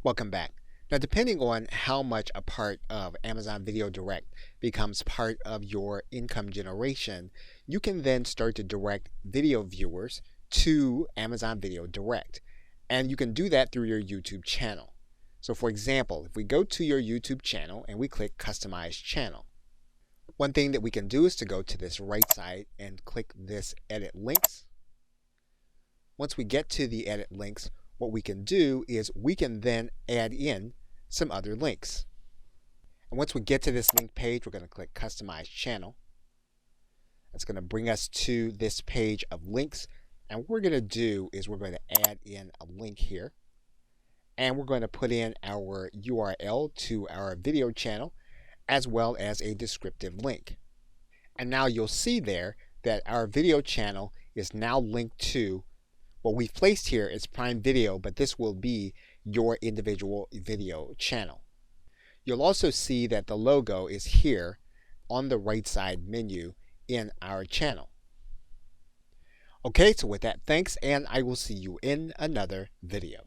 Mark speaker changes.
Speaker 1: Welcome back. Now, depending on how much a part of Amazon Video Direct becomes part of your income generation, you can then start to direct video viewers to Amazon Video Direct. And you can do that through your YouTube channel. So for example, if we go to your YouTube channel and we click Customize Channel, one thing that we can do is to go to this right side and click this Edit Links. Once we get to the Edit Links, what we can do is we can then add in some other links. And once we get to this link page, we're going to click Customize Channel. That's going to bring us to this page of links. And what we're going to do is we're going to add in a link here. And we're going to put in our URL to our video channel as well as a descriptive link. And now you'll see there that our video channel is now linked to what we've placed here is Prime Video, but this will be your individual video channel. You'll also see that the logo is here on the right side menu in our channel. Okay, so with that, thanks, and I will see you in another video.